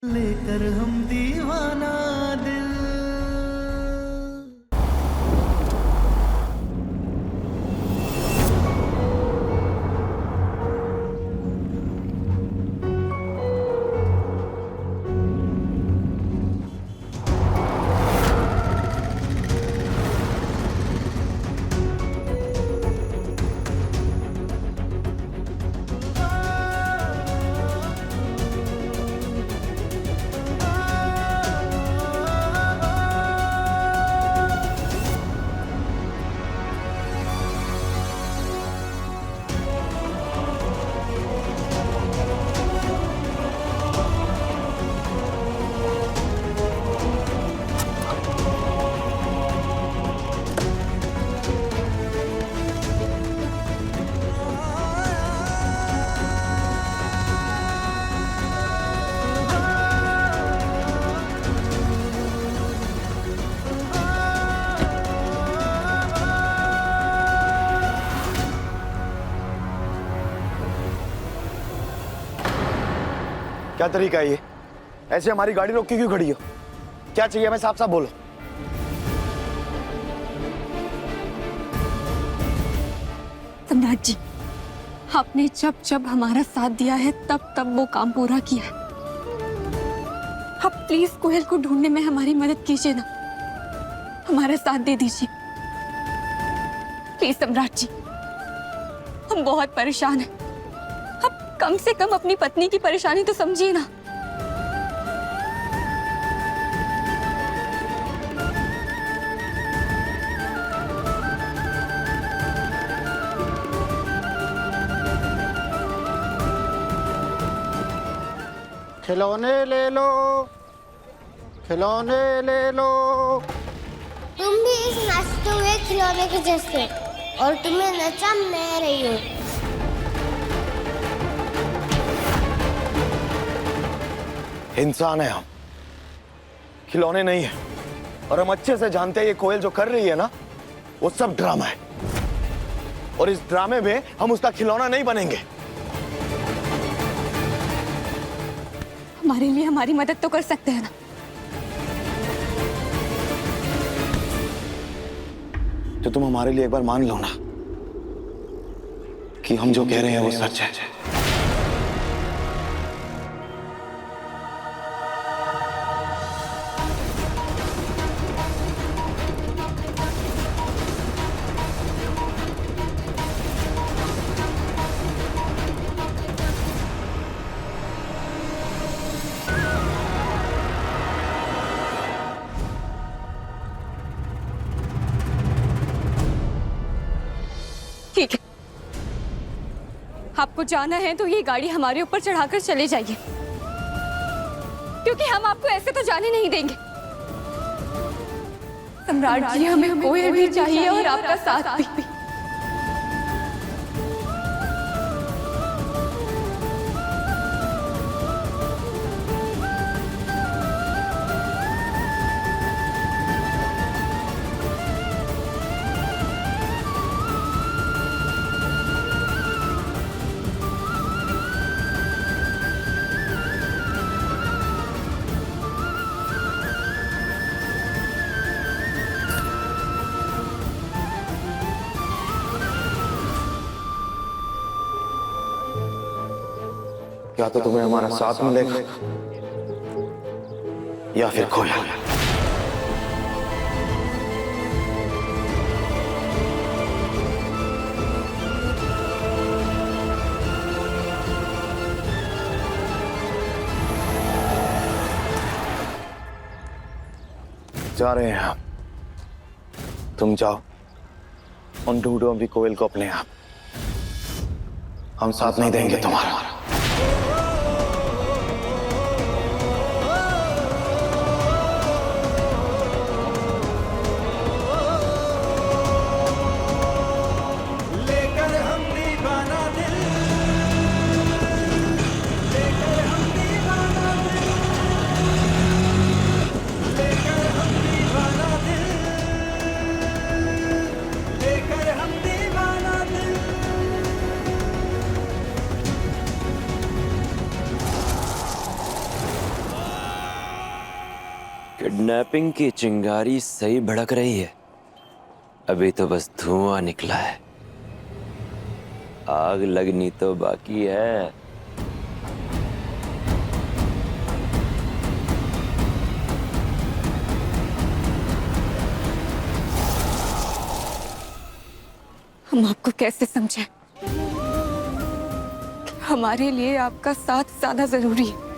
लेकर हम दीवाना दिल। क्या तरीका है ये? ऐसे हमारी गाड़ी रोक के क्यों खड़ी हो? क्या चाहिए हमें? साफ साफ बोलो। सम्राट जी, आपने जब जब हमारा साथ दिया है तब तब वो काम पूरा किया है। आप प्लीज कोयल को ढूंढने में हमारी मदद कीजिए ना, हमारा साथ दे दीजिए प्लीज सम्राट जी। हम बहुत परेशान हैं, आप कम से कम अपनी पत्नी की परेशानी तो समझिए ना। खिलौने ले लो, खिलौने ले लो। तुम भी इस नाचते हुए खिलौने के जैसे, और तुम्हें नचा मैं रही हूँ। इंसान है हम, खिलौने नहीं है। और हम अच्छे से जानते हैं ये कोयल जो कर रही है ना, वो सब ड्रामा है। और इस ड्रामे में हम उसका खिलौना नहीं बनेंगे। हमारे लिए हमारी मदद तो कर सकते हैं ना। तो तुम हमारे लिए एक बार मान लो ना कि हम जो कह रहे हैं वो सच है। ठीक है, आपको जाना है तो ये गाड़ी हमारे ऊपर चढ़ाकर चले जाइए, क्योंकि हम आपको ऐसे तो जाने नहीं देंगे। सम्राट जी, हमें कोयल भी चाहिए और आपका साथ भी। या तो तुम्हें हमारा साथ मिलेगा या फिर खोया। जा रहे हैं हम, तुम जाओ और ढूंढो अभी कोयल को अपने आप। हम साथ नहीं देंगे तुम्हारा। किडनैपिंग की चिंगारी सही भड़क रही है। अभी तो बस धुआं निकला है, आग लगनी तो बाकी है। हम आपको कैसे समझें? हमारे लिए आपका साथ ज्यादा जरूरी है।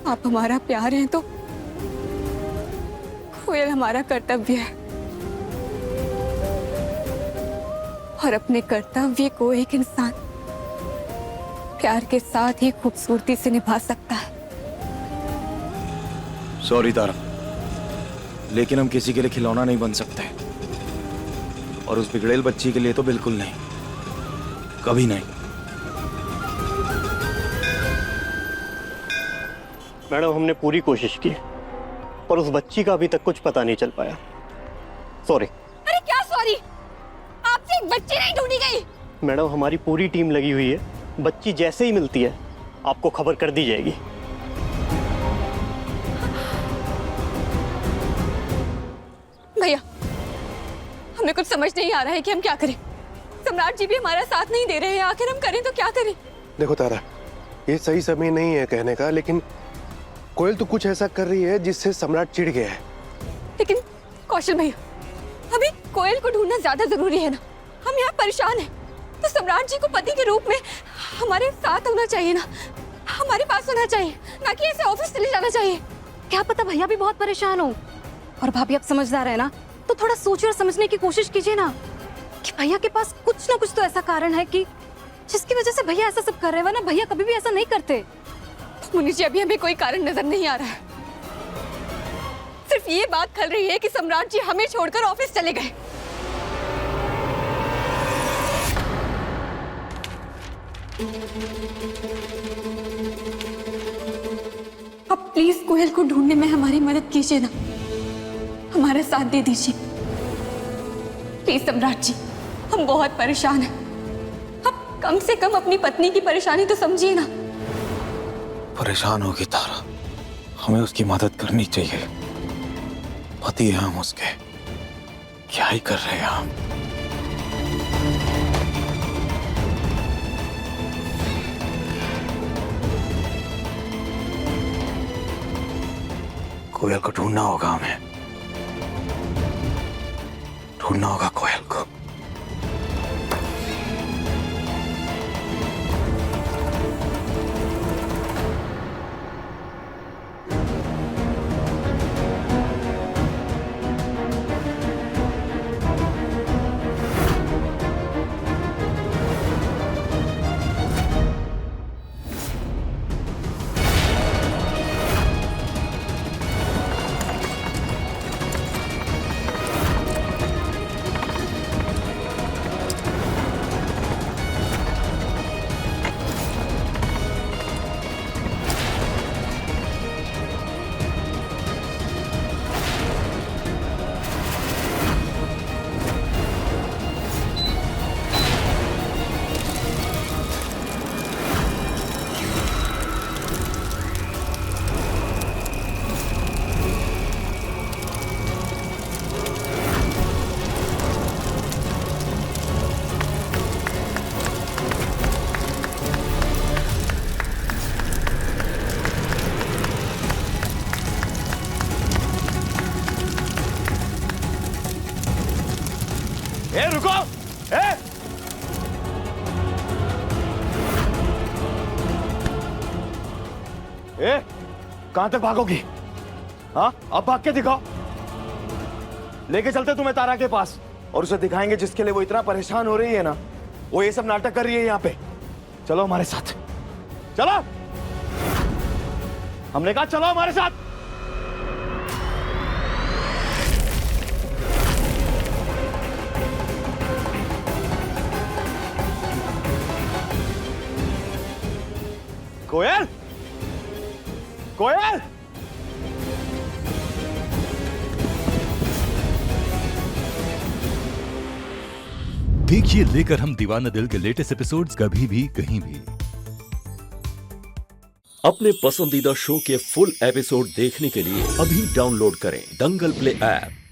आप हमारा प्यार हैं तो कोयल हमारा कर्तव्य है, और अपने कर्तव्य को एक इंसान प्यार के साथ ही खूबसूरती से निभा सकता है। सॉरी तारा, लेकिन हम किसी के लिए खिलौना नहीं बन सकते, और उस बिगड़ेल बच्ची के लिए तो बिल्कुल नहीं, कभी नहीं। मैडम, हमने पूरी कोशिश की पर उस बच्ची का अभी तक कुछ पता नहीं चल पाया। सॉरी। अरे क्या सॉरी? आपसे एक बच्ची नहीं ढूंढी गई? मैडम, हमारी पूरी टीम लगी हुई है, बच्ची जैसे ही मिलती है आपको खबर कर दी जाएगी। भैया, हमें कुछ समझ नहीं आ रहा है कि हम क्या करें। सम्राट जी भी हमारा साथ नहीं दे रहे हैं, आखिर हम करें तो क्या करें? देखो तारा, ये सही समय नहीं है कहने का, लेकिन कोयल तो कुछ ऐसा कर रही है जिससे सम्राट चिढ़ गया है। लेकिन कौशल भैया, अभी कोयल को ढूंढना ज्यादा जरूरी है ना। हम यहाँ परेशान हैं, तो सम्राट जी को पति के रूप में हमारे साथ होना चाहिए ना, हमारे पास होना चाहिए, ना कि ऐसे ऑफिस चले जाना चाहिए। क्या पता भैया भी बहुत परेशान हो, और भाभी आप समझदार है ना, तो थोड़ा सोचिए और समझने की कोशिश कीजिए ना कि भैया के पास कुछ ना कुछ तो ऐसा कारण है कि जिसकी वजह से भैया ऐसा सब कर रहे हैं, वरना भैया कभी भी ऐसा नहीं करते। मुनि जी, अभी हमें कोई कारण नजर नहीं आ रहा है। सिर्फ ये बात खल रही है कि सम्राट जी हमें छोड़कर ऑफिस चले गए। अब प्लीज कोयल को ढूंढने में हमारी मदद कीजिए ना, हमारा साथ दे दीजिए प्लीज। सम्राट जी, हम बहुत परेशान हैं, अब कम से कम अपनी पत्नी की परेशानी तो समझिए ना। परेशान होगी तारा, हमें उसकी मदद करनी चाहिए। पति हैं हम उसके, क्या ही कर रहे हैं हम। कोयल को ढूंढना होगा, हमें ढूंढना होगा कोयल को। ए रुको, कहां तक भागोगी? हाँ, अब भाग के दिखाओ। लेके चलते तुम्हें तारा के पास, और उसे दिखाएंगे जिसके लिए वो इतना परेशान हो रही है ना, वो ये सब नाटक कर रही है यहाँ पे। चलो हमारे साथ, चलो। हमने कहा चलो हमारे साथ। कोयल, कोयल, देखिए लेकर हम दीवाना दिल के लेटेस्ट एपिसोड्स कभी भी कहीं भी। अपने पसंदीदा शो के फुल एपिसोड देखने के लिए अभी डाउनलोड करें दंगल प्ले ऐप।